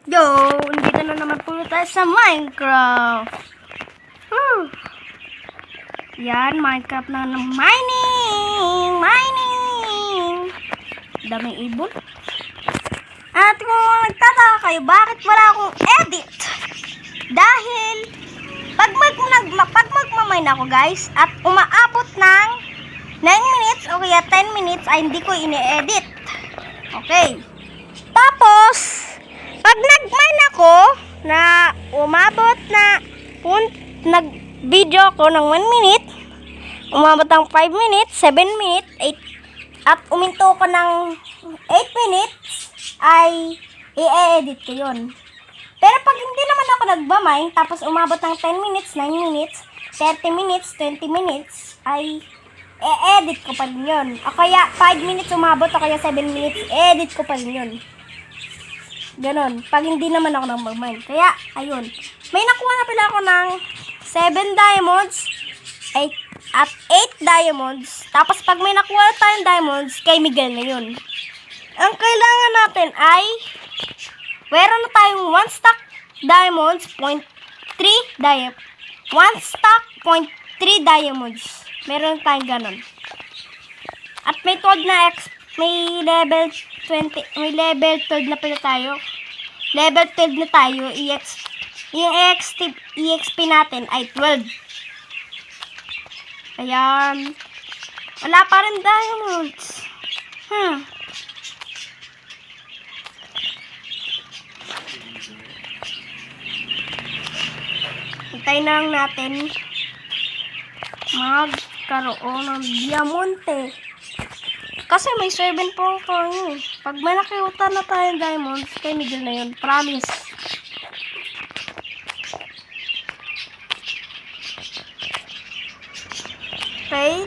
Yo, dito na naman po tayo sa Minecraft. Yan, Minecraft na ng mining. Daming ibon. At kung nagtataka kayo, bakit wala akong edit? Dahil, pag magmamine ako guys, at umaabot ng 9 minutes o kaya 10 minutes, ay hindi ko ini-edit. Okay. Tapos, pag nag-mine ako, na umabot na, nag-video ako ng 1 minute, umabot ng 5 minutes, 7 minutes, 8, at uminto ko ng 8 minutes, ay i-edit ko yun. Pero pag hindi naman ako nagmamine, tapos umabot ng 10 minutes, 9 minutes, 30 minutes, 20 minutes, ay i-edit ko pa rin yun. O kaya 5 minutes umabot, o kaya 7 minutes, edit ko pa rin yun. Ganon. Pag hindi naman ako nagmamine. Kaya, ayun. May nakuha na pala ako ng 7 diamonds, at 8 diamonds. Tapos pag may nakuha na tayong diamonds, kay Miguel na yun. Ang kailangan natin ay meron na tayong 1 stack diamonds, 0.3 diamonds. 1 stack, 0.3 diamonds. Meron tayong ganon. At may tod na may level 20, may level 12 na pala tayo. Level 12 na tayo. Yung EXP natin ay 12. Ayan. Wala pa rin diamonds. Hintayin na lang natin magkaroon ng diamante. Kasi may 7 po ako yun. Pag may nakiuta na tayong diamonds, kay Miguel na yun. Promise. Okay.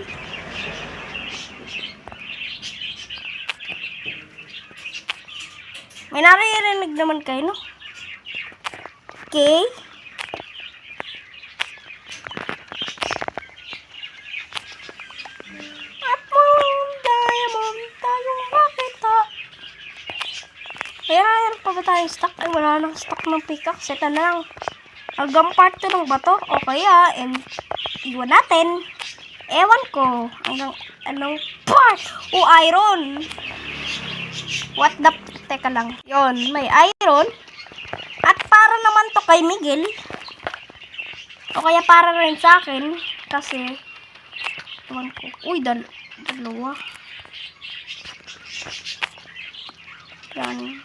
May naririnig naman kayo, no? Okay. Mayroon pa ba tayong stock? Ay, wala nang stock ng pickaxe. Ito na lang. Hanggang part 2 ng bato. O kaya, iwan natin. Ewan ko. Hanggang anong part? O, iron. What the... Teka lang. Yon, may iron. At para naman to kay Miguel. O kaya para rin sa akin. Kasi, ewan ko. Uy, dalawa. Yan.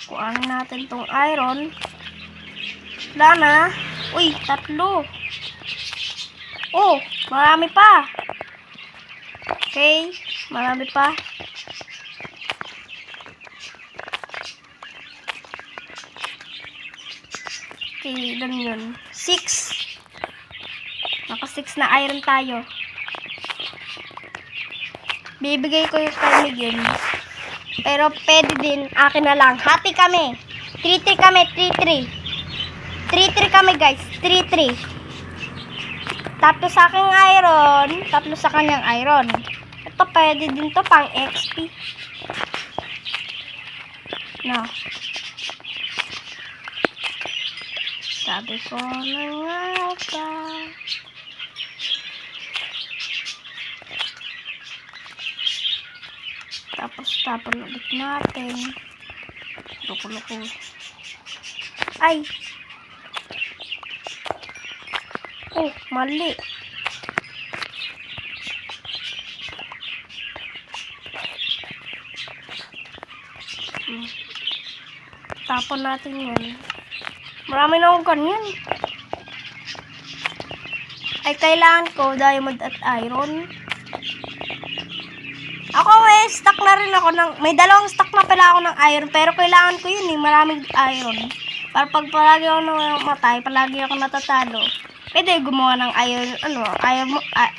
Kuhanin natin tong iron. Wala na. Uy, 3. Oh, marami pa. Okay, marami pa. Okay, ilan yun? 6. Naka 6 na iron tayo. Bibigay ko yung kay Miguel. Pero pwede din, akin na lang. Hati kami. 3-3 kami, 3-3. 3-3 kami guys, 3-3. 3 sa aking iron, 3 sa kanyang iron. Ito pwede din to pang XP. No. Sabi ko na nga ba. Tapos tapon ulit natin. Loko-loko. Ay! Oh, mali. Tapon natin yan. Marami na akong ganyan. Ay, kailangan ko diamond at iron. Ako stock na rin ako ng, may 2 stock na pala ako ng iron, pero kailangan ko yun maraming iron. Para pag palagi ako namatay, palagi ako natatalo, pwede gumawa ng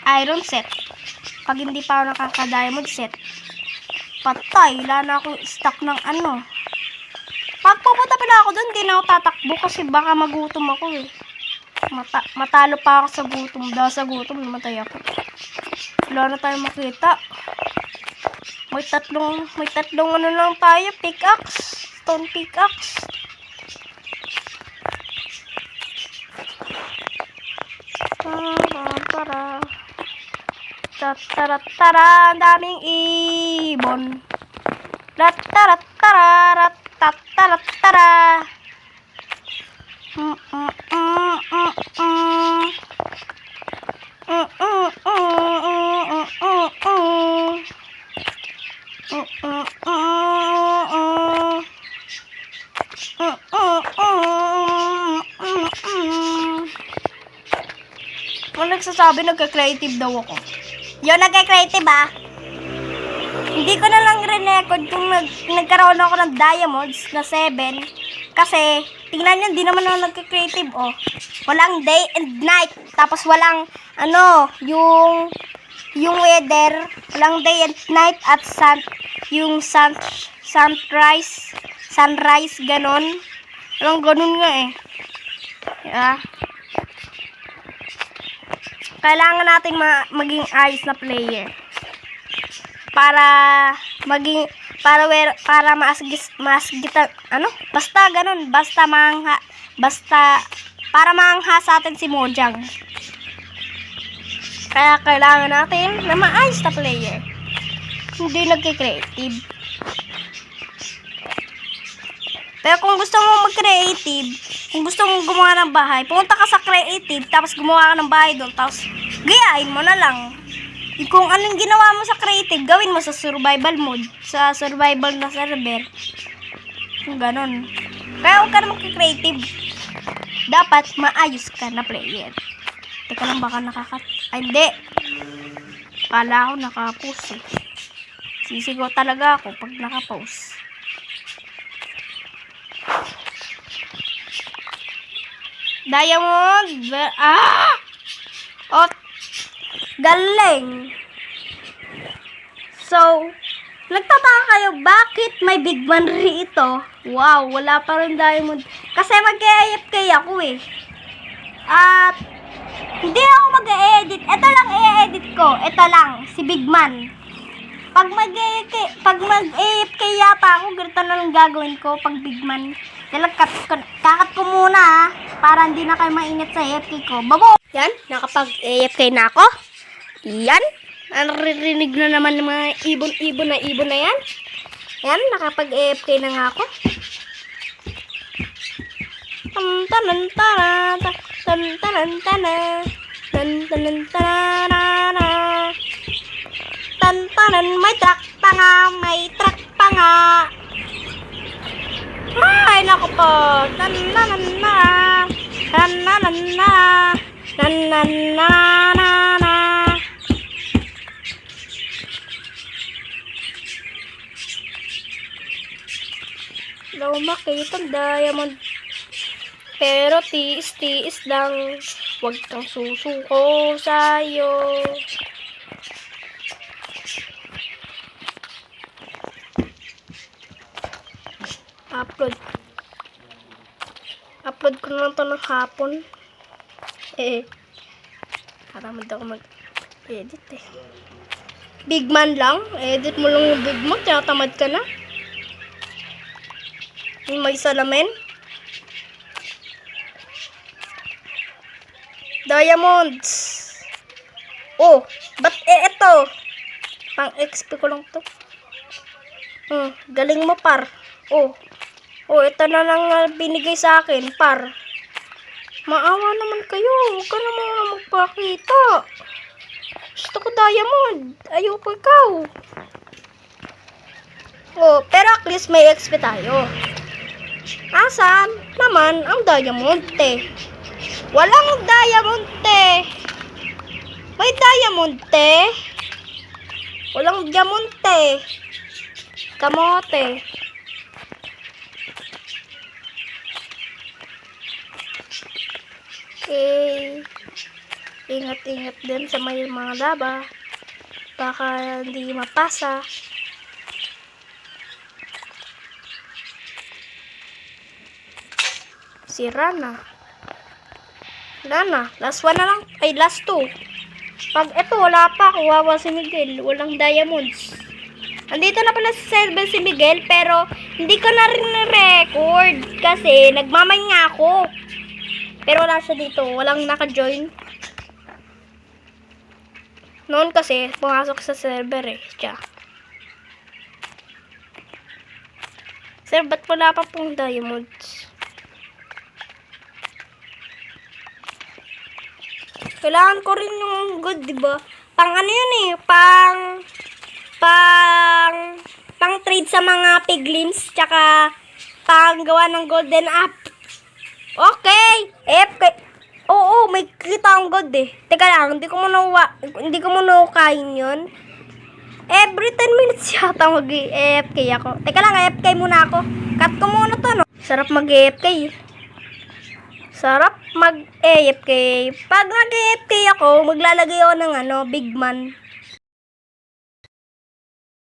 iron set. Pag hindi pa ako nakaka-diamond set, patay, wala na akong stock ng Pag pupunta pala ako doon, hindi na ako tatakbo kasi baka magutom ako matalo pa ako sa gutom. Dahil sa gutom, namatay ako. Wala na tayong makita. May tatlong lang tayo, pickaxe, stone pickaxe. Tataratara, daming ibon. Tataratara, tataratara. Kung nagsasabi, nagka-creative daw ako. Yo, nagka-creative ah. Hindi ko na lang re-record kung nagkaroon ako ng diamonds na 7. Kasi, tingnan nyo, hindi naman ako nagka-creative oh. Walang day and night. Tapos walang, yung weather. Walang day and night at sunrise, ganon. Walang ganon nga eh. Yeah. Kailangan nating maging ayos na player para para mangha sa atin si Mojang. Kaya kailangan natin na maayos na player, hindi nagki-creative. Pero kung gusto mo mag-creative, kung gusto mong gumawa ng bahay, pumunta ka sa creative, tapos gumawa ka ng bahay doon, tapos gayahin mo na lang. Kung anong ginawa mo sa creative, gawin mo sa survival mode, sa survival na server. Kung ganon. Kaya huwag ka na mag-creative. Dapat maayos ka na player. Teka lang, baka ay, hindi. Kala ko naka-post eh. Sisigaw talaga ako pag naka-post. Diamond. Oh, galing. So, nagtataka kayo bakit may big man rito? Wow, wala pa rin diamond. Kasi mag-e-AFK ako eh. At hindi ako mag-e-edit. Ito lang i-edit ko. Ito lang, si Big Man. Pag mag-AFK yata ako, ganito na lang gagawin ko pag Big Man. Kakat ko muna ha, para hindi na kayo mainit sa AFK ko. Babo! Yan, nakapag-AFK na ako. Yan, naririnig na naman ng mga ibon na yan. Yan, nakapag-AFK na nga ako. May truck pa nga, may truck pa nga. Ay, naku po. Daw makita diamond. Pero tiis lang. Huwag kang susuko sa'yo. Upload ko na lang ito ng hapon. Karamad ako mag-edit eh. Big Man lang. Edit mo lang yung Big Man. Tinatamad ka na. Yung may salamin. Diamonds. Oh, ba't ito? Pang XP ko lang to. Galing mo par. Oh, ito na lang binigay sa akin, par. Maawa naman kayo. Huwag ka naman magpakita. Gusto ko diamond. Ayoko ikaw. Oh, pero at least may XP tayo. Asan naman ang diamond, te? Walang diamond, te. May diamond, te. Walang diamond, te. Kamote. Okay. Ingat-ingat din sa may mga laba. Baka hindi mapasa. Si Rana. Last one na lang. Ay, last two. Pag ito, wala pa. Kawawa si Miguel. Walang diamonds. Andito na pala sa server si Miguel, pero hindi ko na rin na-record kasi nagmamay nga ako. Pero wala siya dito. Walang naka-join. Noon kasi, pumasok sa server eh. Siya. Sir, ba't wala pa pong diamonds? Kailangan ko rin yung good, di ba? Pang ano yun eh, pang trade sa mga piglins, tsaka pang gawa ng golden app. Okay, AFK. Oo, may kita ang god eh. Teka lang, hindi ko muna kain yun. Every 10 minutes yata mag-AFK ako. Teka lang, AFK muna ako. Cut ko muna to, no? Sarap mag-AFK. Sarap mag-AFK. Pag nag-AFK ako, maglalagay ako ng big man.